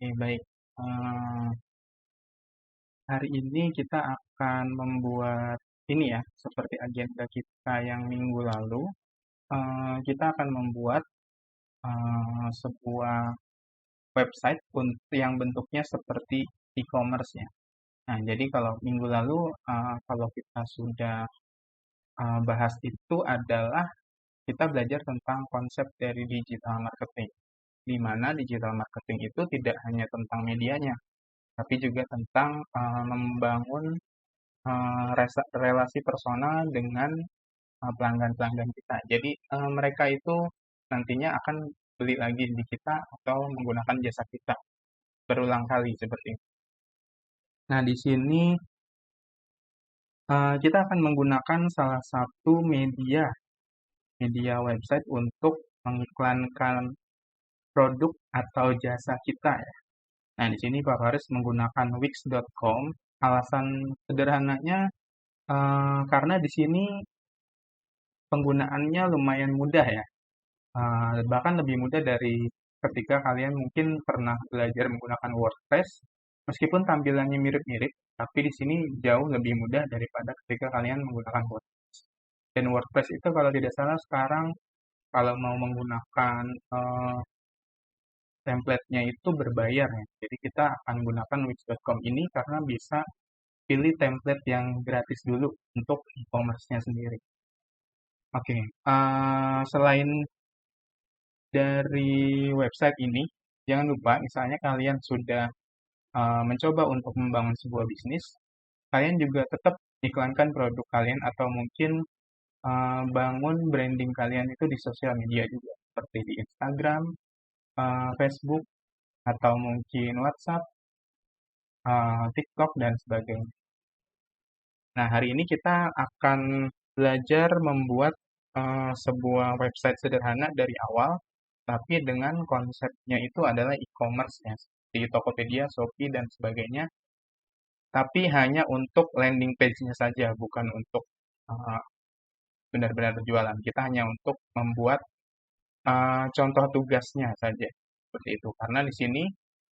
Baik. Eh, Hari ini kita akan membuat ini ya, seperti agenda kita yang minggu lalu. Kita akan membuat sebuah website yang bentuknya seperti e-commerce ya. Nah, jadi kalau minggu lalu, kalau kita sudah bahas itu adalah kita belajar tentang konsep dari digital marketing, di mana digital marketing itu tidak hanya tentang medianya, tapi juga tentang membangun relasi personal dengan pelanggan-pelanggan kita. Jadi mereka itu nantinya akan beli lagi di kita atau menggunakan jasa kita berulang kali seperti itu. Nah, di sini kita akan menggunakan salah satu media website untuk mengiklankan produk atau jasa kita ya. Nah, di sini Pak Faris menggunakan wix.com. Alasan sederhananya karena di sini penggunaannya lumayan mudah ya. Bahkan lebih mudah dari ketika kalian mungkin pernah belajar menggunakan WordPress. Meskipun tampilannya mirip-mirip, tapi di sini jauh lebih mudah daripada ketika kalian menggunakan WordPress. Dan WordPress itu kalau tidak salah sekarang kalau mau menggunakan template-nya itu berbayar ya. Jadi kita akan menggunakan wix.com ini karena bisa pilih template yang gratis dulu untuk e-commerce-nya sendiri. Oke, selain dari website ini, jangan lupa misalnya kalian sudah mencoba untuk membangun sebuah bisnis, kalian juga tetap iklankan produk kalian atau mungkin bangun branding kalian itu di sosial media juga, seperti di Instagram, Facebook, atau mungkin WhatsApp, TikTok, dan sebagainya. Nah, hari ini kita akan belajar membuat sebuah website sederhana dari awal, tapi dengan konsepnya itu adalah e-commerce ya, di Tokopedia, Shopee, dan sebagainya. Tapi hanya untuk landing page-nya saja, bukan untuk uh, benar-benar jualan. Kita hanya untuk membuat contoh tugasnya saja, seperti itu. Karena di sini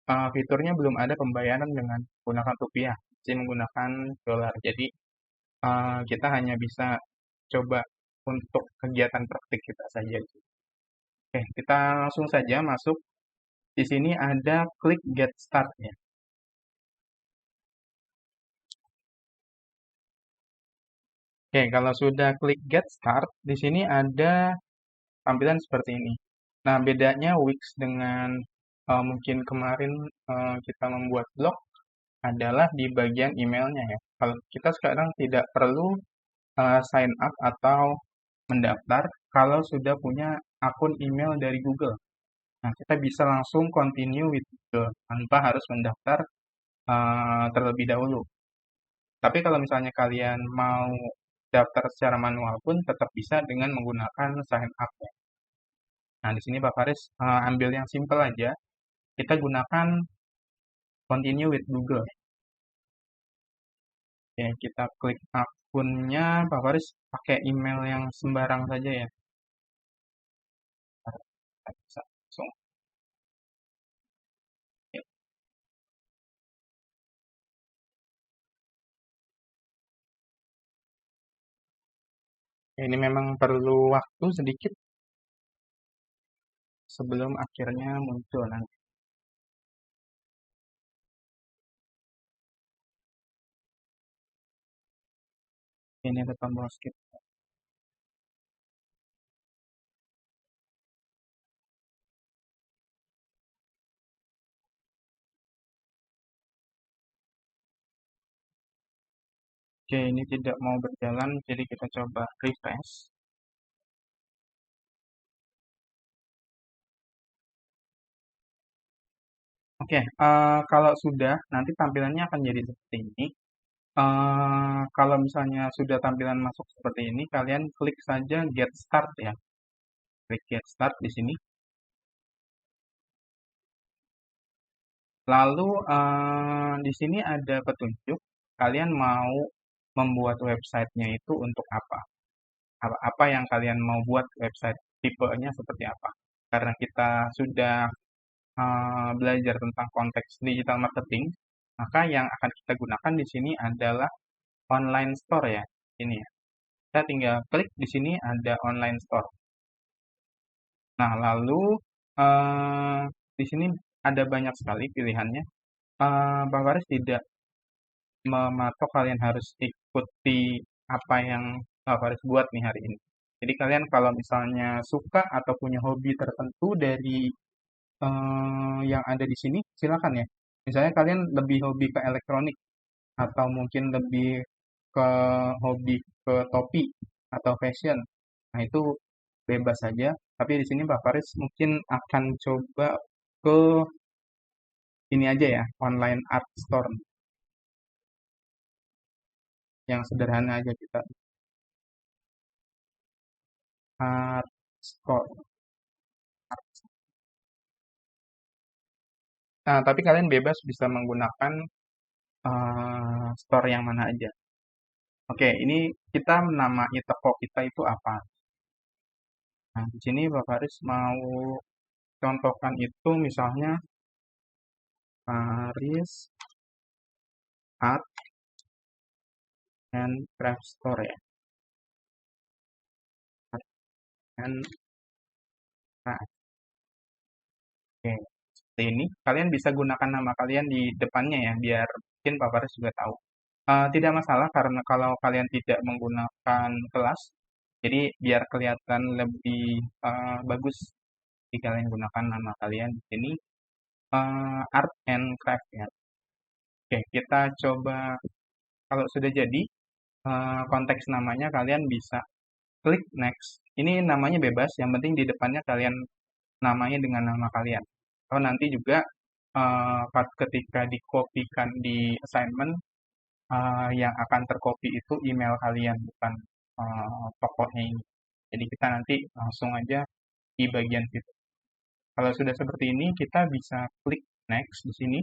fiturnya belum ada pembayaran dengan menggunakan rupiah, masih menggunakan dolar. Jadi kita hanya bisa coba untuk kegiatan praktik kita saja. Oke, kita langsung saja masuk. Di sini ada klik Get Start ya. Oke, kalau sudah klik Get Start, di sini ada tampilan seperti ini. Nah, bedanya Wix dengan mungkin kemarin kita membuat blog adalah di bagian emailnya ya. Kalau kita sekarang tidak perlu sign up atau mendaftar kalau sudah punya akun email dari Google. Nah, kita bisa langsung continue with Google tanpa harus mendaftar terlebih dahulu. Tapi kalau misalnya kalian mau daftar secara manual pun tetap bisa dengan menggunakan sign up ya. Nah, di sini Pak Faris ambil yang simple aja. Kita gunakan continue with Google. Oke, kita klik akunnya Pak Faris pakai email yang sembarang saja ya. Bisa langsung. Oke. Ini memang perlu waktu sedikit sebelum akhirnya muncul nanti. Ini ada tombol skip. Oke, ini tidak mau berjalan, jadi kita coba refresh. Oke, kalau sudah, nanti tampilannya akan jadi seperti ini. Kalau misalnya sudah tampilan masuk seperti ini, kalian klik saja Get Start ya. Klik Get Start di sini. Lalu di sini ada petunjuk. Kalian mau membuat websitenya itu untuk apa? Apa yang kalian mau buat website tipenya seperti apa? Karena kita sudah belajar tentang konteks digital marketing, maka yang akan kita gunakan di sini adalah online store ya. Ini ya. Kita tinggal klik di sini ada online store. Nah, lalu eh, di sini ada banyak sekali pilihannya. Bang Faris tidak mematok kalian harus ikuti apa yang Bang Faris buat nih hari ini. Jadi kalian kalau misalnya suka atau punya hobi tertentu dari yang ada di sini, silakan ya. Misalnya kalian lebih hobi ke elektronik atau mungkin lebih ke hobi ke topi atau fashion. Nah, itu bebas saja. Tapi di sini Pak Faris mungkin akan coba ke ini aja ya, online art store yang sederhana aja kita. Art store. Nah, tapi kalian bebas bisa menggunakan store yang mana aja. Oke, ini kita menamai toko kita itu apa? Nah, di sini Pak Faris mau contohkan itu misalnya Faris Art and Craft Store ya. Art and Craft. Oke, seperti ini. Kalian bisa gunakan nama kalian di depannya ya, biar mungkin Pak Faris juga tahu. Tidak masalah karena kalau kalian tidak menggunakan kelas, jadi biar kelihatan lebih bagus jika kalian gunakan nama kalian di sini Art and Craft ya. Oke, kita coba kalau sudah jadi konteks namanya kalian bisa klik next. Ini namanya bebas, yang penting di depannya kalian namanya dengan nama kalian. Atau nanti juga ketika dikopikan di assignment, yang akan tercopy itu email kalian, bukan tokonya ini. Jadi kita nanti langsung aja di bagian situ. Kalau sudah seperti ini, kita bisa klik next di sini.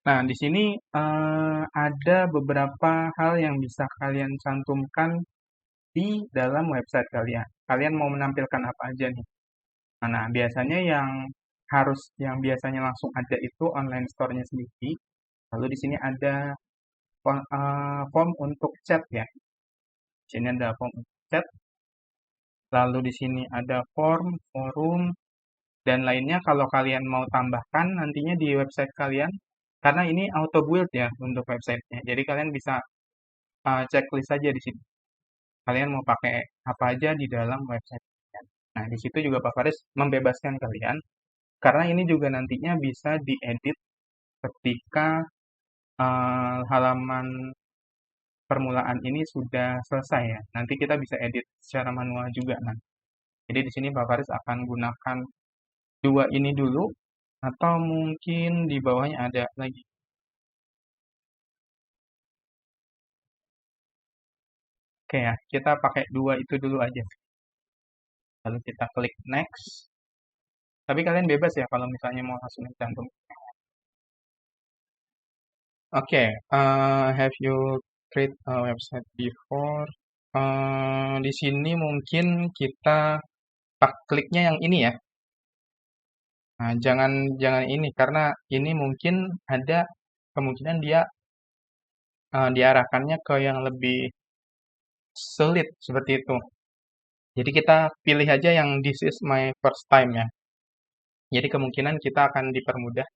Nah, di sini ada beberapa hal yang bisa kalian cantumkan di dalam website kalian. Kalian mau menampilkan apa aja nih? Nah, biasanya yang biasanya langsung ada itu online store-nya sendiri. Lalu di sini ada form untuk chat ya. Di sini ada form untuk chat. Lalu di sini ada form, forum, dan lainnya kalau kalian mau tambahkan nantinya di website kalian. Karena ini auto build ya untuk websitenya. Jadi kalian bisa checklist saja di sini. Kalian mau pakai apa aja di dalam website kalian. Nah, di situ juga Pak Faris membebaskan kalian karena ini juga nantinya bisa diedit ketika halaman permulaan ini sudah selesai ya. Nanti kita bisa edit secara manual juga. Nah, jadi di sini Pak Faris akan gunakan dua ini dulu atau mungkin di bawahnya ada lagi. Oke ya, kita pakai dua itu dulu aja. Lalu kita klik next. Tapi kalian bebas ya kalau misalnya mau langsung cantum. Oke, have you create a website before? Di sini mungkin kita kliknya yang ini ya. Nah, jangan jangan ini karena ini mungkin ada kemungkinan dia diarahkannya ke yang lebih sulit seperti itu. Jadi kita pilih aja yang this is my first time ya. Jadi kemungkinan kita akan dipermudah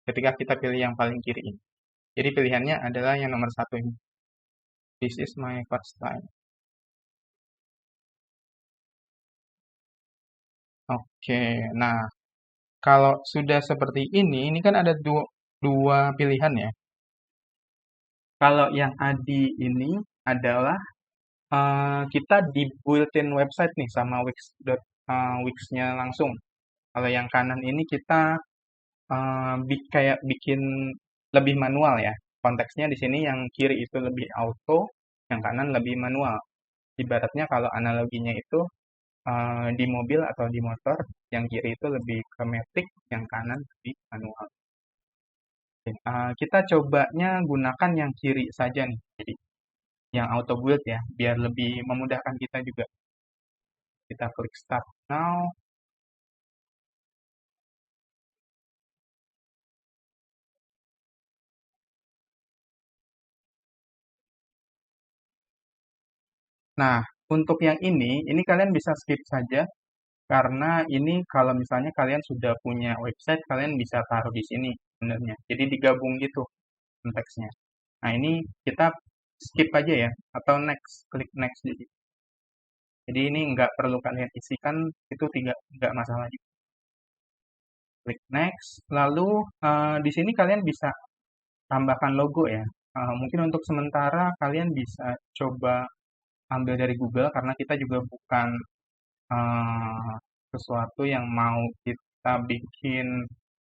ketika kita pilih yang paling kiri ini. Jadi pilihannya adalah yang nomor satu ini. This is my first time. Oke, nah kalau sudah seperti ini kan ada dua pilihan ya. Kalau yang Adi ini adalah kita di built-in website nih sama Wix-nya langsung. Kalau yang kanan ini kita kayak bikin lebih manual ya. Konteksnya di sini yang kiri itu lebih auto, yang kanan lebih manual. Ibaratnya kalau analoginya itu di mobil atau di motor, yang kiri itu lebih ke matic, yang kanan lebih manual. Oke, kita cobanya gunakan yang kiri saja nih, jadi yang auto build ya, biar lebih memudahkan kita juga. Kita klik Start Now. Nah, untuk yang ini kalian bisa skip saja karena ini kalau misalnya kalian sudah punya website, kalian bisa taruh di sini sebenarnya. Jadi digabung gitu konteksnya. Nah, ini kita skip aja ya, atau next, klik next jadi. Jadi ini nggak perlu kalian isikan, itu nggak masalah juga. Klik next, lalu di sini kalian bisa tambahkan logo ya. Mungkin untuk sementara kalian bisa coba ambil dari Google karena kita juga bukan eh, sesuatu yang mau kita bikin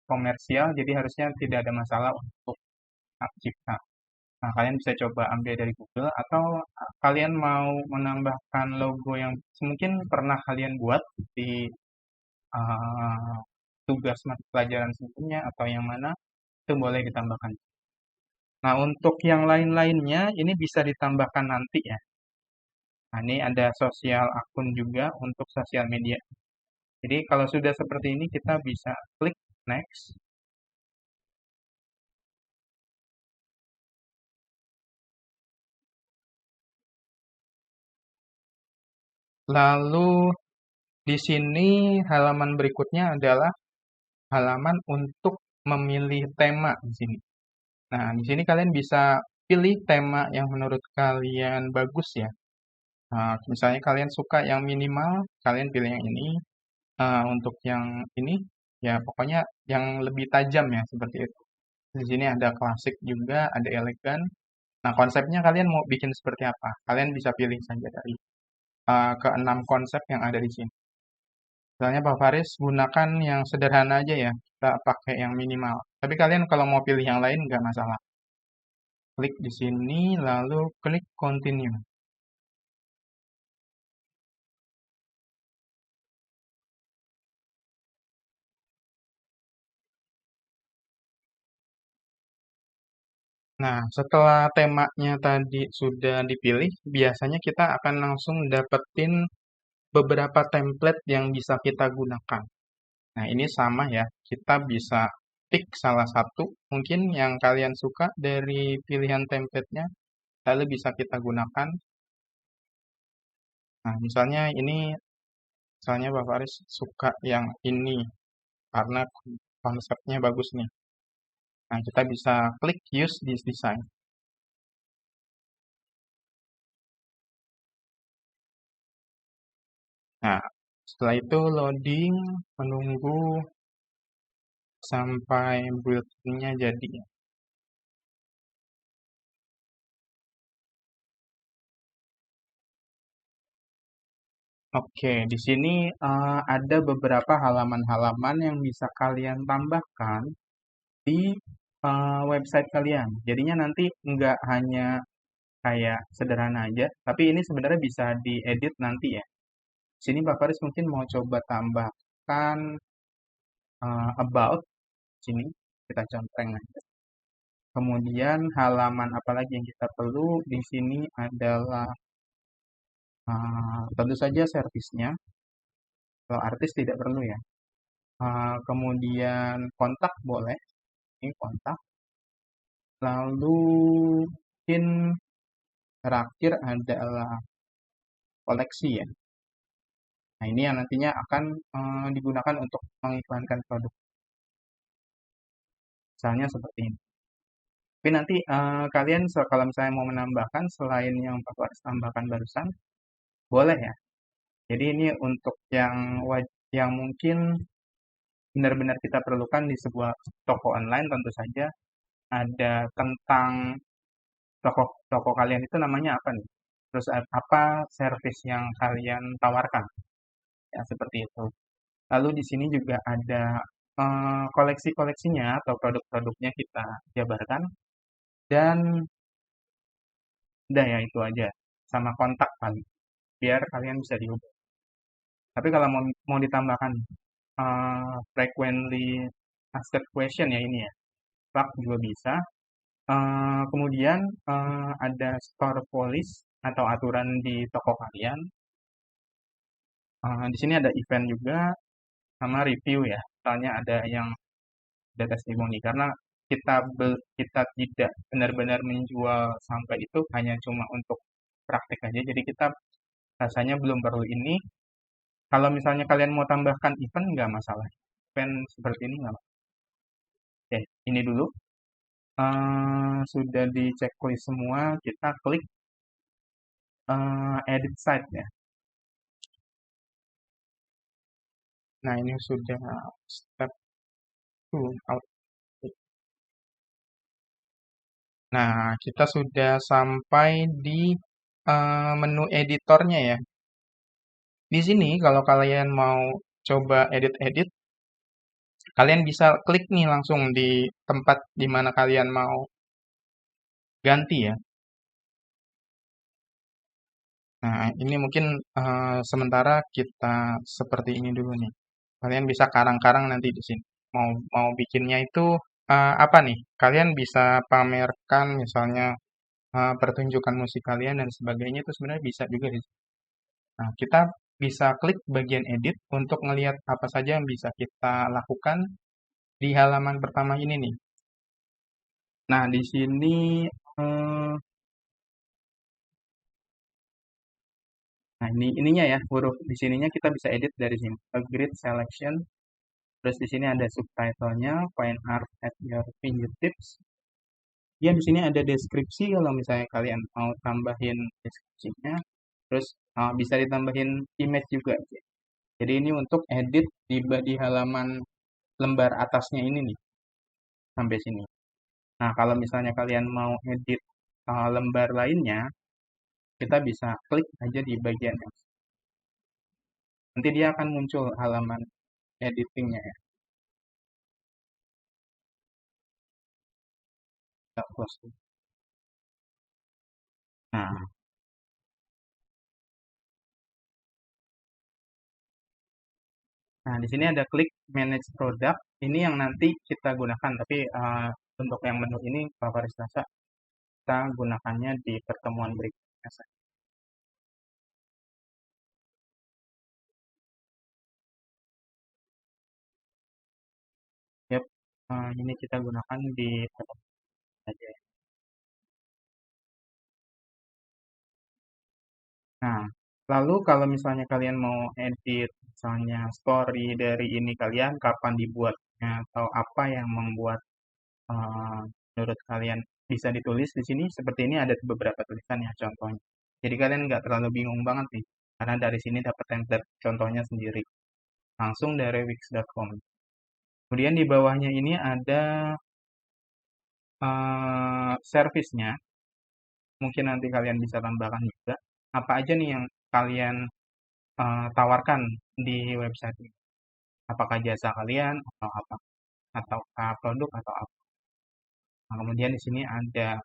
komersial, jadi harusnya tidak ada masalah untuk hak cipta. Nah, kalian bisa coba ambil dari Google atau kalian mau menambahkan logo yang mungkin pernah kalian buat di eh, tugas mata pelajaran sebelumnya atau yang mana itu boleh ditambahkan. Nah, untuk yang lain-lainnya ini bisa ditambahkan nanti ya. Nah, ini ada sosial akun juga untuk sosial media. Jadi kalau sudah seperti ini kita bisa klik next. Lalu di sini halaman berikutnya adalah halaman untuk memilih tema di sini. Nah, di sini kalian bisa pilih tema yang menurut kalian bagus ya. Nah, misalnya kalian suka yang minimal, kalian pilih yang ini. Untuk yang ini, ya pokoknya yang lebih tajam ya, seperti itu. Di sini ada klasik juga, ada elegan. Nah, konsepnya kalian mau bikin seperti apa? Kalian bisa pilih saja dari keenam konsep yang ada di sini. Misalnya Pak Faris gunakan yang sederhana aja ya, kita pakai yang minimal. Tapi kalian kalau mau pilih yang lain nggak masalah. Klik di sini, lalu klik continue. Nah, setelah temanya tadi sudah dipilih, biasanya kita akan langsung dapetin beberapa template yang bisa kita gunakan. Nah, ini sama ya, kita bisa pick salah satu, mungkin yang kalian suka dari pilihan template-nya, lalu bisa kita gunakan. Nah, misalnya Pak Faris suka yang ini, karena konsepnya bagus nih. Nah, kita bisa klik use this design. Nah, setelah itu loading, menunggu sampai build-nya jadi. Oke, di sini ada beberapa halaman-halaman yang bisa kalian tambahkan di website kalian. Jadinya nanti nggak hanya kayak sederhana aja, tapi ini sebenarnya bisa diedit nanti ya. Di sini Pak Faris mungkin mau coba tambahkan about, sini kita centeng aja. Kemudian halaman apa lagi yang kita perlu di sini adalah tentu saja servisnya. Kalau artis tidak perlu ya. Kemudian kontak boleh, ini kontak. Lalu mungkin terakhir adalah koleksi ya. Nah ini yang nantinya akan digunakan untuk mengiklankan produk. Misalnya seperti ini. Tapi nanti kalian kalau misalnya mau menambahkan selain yang Pak Waris tambahkan barusan, boleh ya. Jadi ini untuk yang mungkin benar-benar kita perlukan di sebuah toko online tentu saja ada tentang toko kalian itu namanya apa nih? Terus apa service yang kalian tawarkan? Ya seperti itu. Lalu di sini juga ada koleksi-koleksinya atau produk-produknya kita jabarkan dan udah ya itu aja sama kontak kali biar kalian bisa dihubungi. Tapi kalau mau ditambahkan frequently asked question ya ini ya, Pak juga bisa. Kemudian ada store policy atau aturan di toko kalian. Di sini ada event juga sama review ya. Misalnya ada yang ada testimoni karena kita tidak benar-benar menjual sampai itu hanya cuma untuk praktek aja. Jadi kita rasanya belum perlu ini. Kalau misalnya kalian mau tambahkan event nggak masalah. Event seperti ini nggak masalah. Oke, ini dulu. Sudah di checklist semua, kita klik edit site ya. Nah, ini sudah step 2 out. Nah, kita sudah sampai di menu editornya ya. Di sini kalau kalian mau coba edit-edit, kalian bisa klik nih langsung di tempat di mana kalian mau ganti ya. Nah, ini mungkin sementara kita seperti ini dulu nih. Kalian bisa karang-karang nanti di sini. Mau mau bikinnya itu apa nih? Kalian bisa pamerkan misalnya pertunjukan musik kalian dan sebagainya itu sebenarnya bisa juga di sini. Nah, kita bisa klik bagian edit untuk melihat apa saja yang bisa kita lakukan di halaman pertama ini nih. Nah, di sini eh, nah ininya ya, huruf di sininya kita bisa edit dari sini. A grid selection. Terus di sini ada subtitlenya, fine art at your fingertips. Ya, di sini ada deskripsi kalau misalnya kalian mau tambahin deskripsinya. Terus bisa ditambahin image juga. Jadi ini untuk edit di halaman lembar atasnya ini nih, sampai sini. Nah, kalau misalnya kalian mau edit lembar lainnya, kita bisa klik aja di bagian yang nanti dia akan muncul halaman editingnya ya. Kita close dulu. Nah, nah, di sini ada klik manage product. Ini yang nanti kita gunakan, tapi untuk yang menu ini Pak Faris rasa kita gunakannya di pertemuan berikutnya saja. Yap, ini kita gunakan di pertemuan saja. Nah, lalu kalau misalnya kalian mau edit, misalnya story dari ini kalian, kapan dibuatnya, atau apa yang membuat eh, menurut kalian bisa ditulis di sini, seperti ini ada beberapa tulisan ya contohnya. Jadi kalian nggak terlalu bingung banget nih, karena dari sini dapat template contohnya sendiri, langsung dari wix.com. Kemudian di bawahnya ini ada service-nya, mungkin nanti kalian bisa tambahkan juga. Apa aja nih yang kalian tawarkan di website ini. Apakah jasa kalian atau apa? Atau produk atau apa? Nah, kemudian di sini ada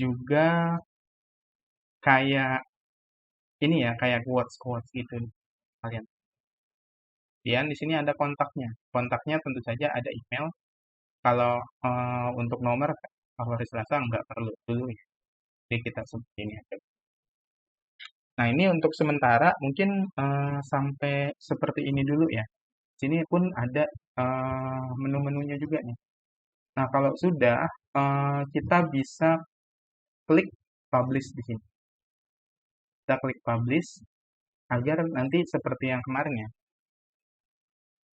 juga kayak ini ya, kayak quotes-quotes gitu kalian. Kemudian di sini ada kontaknya. Kontaknya tentu saja ada email. Kalau untuk nomor favorit rasa nggak perlu dulu ya. Jadi kita seperti ini aja. Nah, ini untuk sementara mungkin sampai seperti ini dulu ya. Sini pun ada menu-menunya juga nih. Nah, kalau sudah, kita bisa klik publish di sini. Kita klik publish agar nanti seperti yang kemarin ya.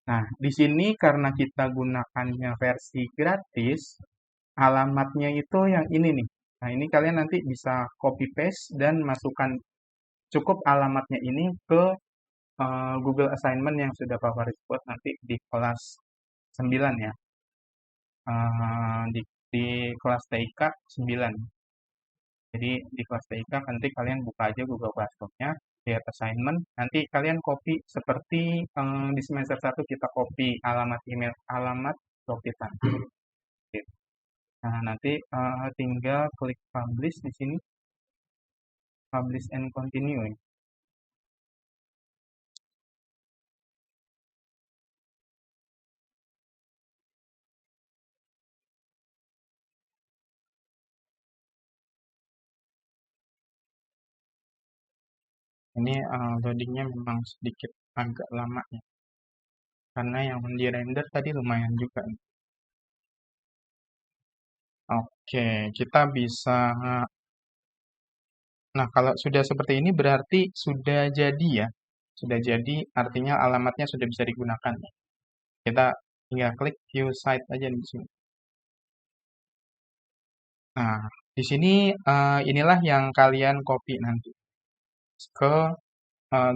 Nah, di sini karena kita gunakannya versi gratis, alamatnya itu yang ini nih. Nah, ini kalian nanti bisa copy paste dan masukkan cukup alamatnya ini ke Google Assignment yang sudah favorit buat nanti di kelas 9 ya. Di kelas TIK 9. Jadi di kelas TIK nanti kalian buka aja Google Classroom-nya, lihat assignment, nanti kalian copy seperti di semester 1 kita copy alamat email, alamat Rokitan. Gitu. Nah, nanti tinggal klik publish di sini, publish and continue. Ini loadingnya memang sedikit agak lama ya, karena yang di render tadi lumayan juga. Oke, kita bisa. Nah, kalau sudah seperti ini berarti sudah jadi ya. Sudah jadi, artinya alamatnya sudah bisa digunakan ya. Kita tinggal klik view site aja di sini. Nah, di sini inilah yang kalian copy nanti ke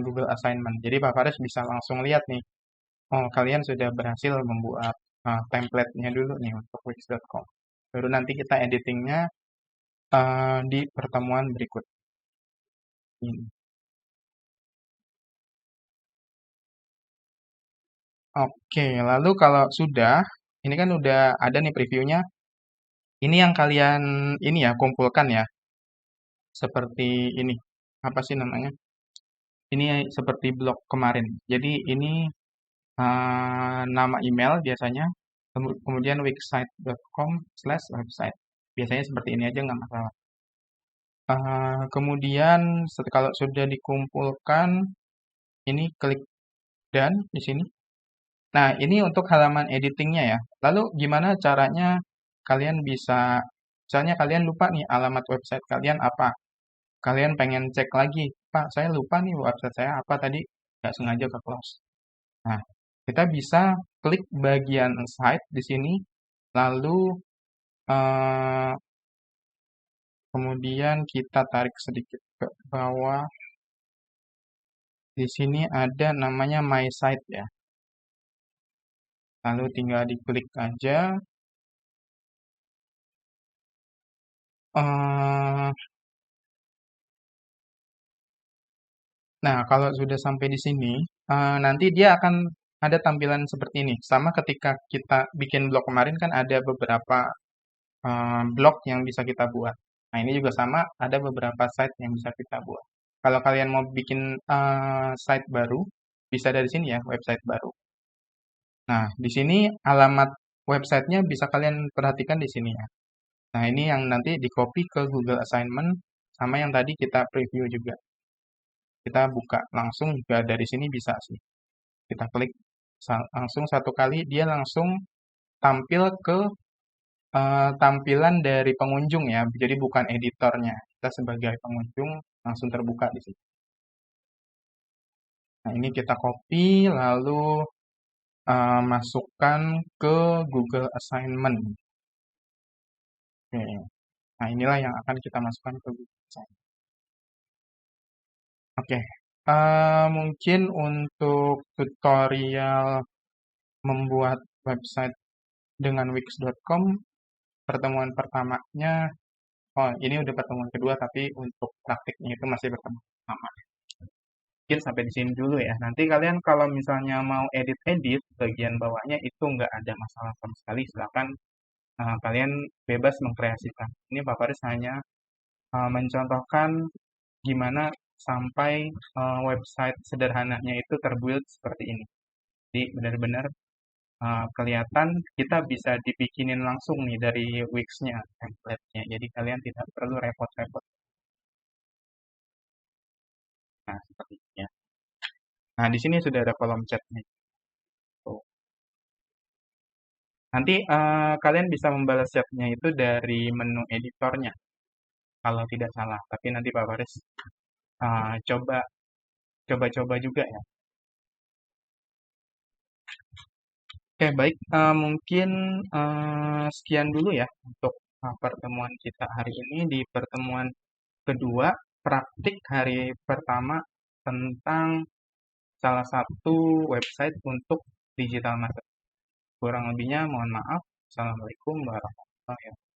Google Assignment. Jadi Pak Faris bisa langsung lihat nih, oh kalian sudah berhasil membuat template-nya dulu nih untuk wix.com. Baru nanti kita editingnya di pertemuan berikut ini. Oke, lalu kalau sudah, ini kan udah ada nih previewnya. Ini yang kalian ini ya kumpulkan ya, seperti ini. Apa sih namanya? Ini seperti blog kemarin. Jadi ini nama email biasanya, kemudian wixsite.com/website. Biasanya seperti ini aja nggak masalah. Kemudian kalau sudah dikumpulkan, ini klik done di sini. Nah, ini untuk halaman editingnya ya. Lalu gimana caranya kalian bisa, misalnya kalian lupa nih alamat website kalian apa? Kalian pengen cek lagi, Pak, saya lupa nih website saya apa tadi, nggak sengaja ke close. Nah, kita bisa klik bagian site di sini, lalu eh, kemudian kita tarik sedikit ke bawah. Di sini ada namanya My Site ya. Lalu tinggal diklik aja. Eh, Nah, kalau sudah sampai di sini, nanti dia akan ada tampilan seperti ini. Sama ketika kita bikin blog kemarin kan ada beberapa blog yang bisa kita buat. Nah, ini juga sama, ada beberapa site yang bisa kita buat. Kalau kalian mau bikin site baru, bisa dari sini ya, website baru. Nah, di sini alamat websitenya bisa kalian perhatikan di sini ya. Nah, ini yang nanti di-copy ke Google Assignment, sama yang tadi kita preview juga. Kita buka langsung juga dari sini bisa sih. Kita klik langsung satu kali, dia langsung tampil ke tampilan dari pengunjung ya, jadi bukan editornya. Kita sebagai pengunjung langsung terbuka di sini. Nah, ini kita copy, lalu masukkan ke Google Assignment. Oke. Nah, inilah yang akan kita masukkan ke Google Assignment. Oke. Mungkin untuk tutorial membuat website dengan wix.com, pertemuan pertamanya, oh ini udah pertemuan kedua, tapi untuk praktiknya itu masih pertemuan pertama. Mungkin sampai di sini dulu ya. Nanti kalian kalau misalnya mau edit-edit bagian bawahnya itu nggak ada masalah sama sekali. Silakan kalian bebas mengkreasikan. Ini Pak Faris hanya mencontohkan gimana sampai website sederhananya itu terbuild seperti ini. Jadi benar-benar kelihatan kita bisa dibikinin langsung nih dari Wix-nya, template-nya. Jadi kalian tidak perlu repot-repot. Nah, seperti ini ya. Nah, di sini sudah ada kolom chat-nya. Tuh. Nanti kalian bisa membalas chat-nya itu dari menu editornya, kalau tidak salah. Tapi nanti Pak Faris coba coba-coba juga ya. Oke, baik. Mungkin sekian dulu ya untuk pertemuan kita hari ini. Di pertemuan kedua, praktik hari pertama tentang salah satu website untuk digital marketing. Kurang lebihnya mohon maaf. Assalamualaikum warahmatullahi wabarakatuh.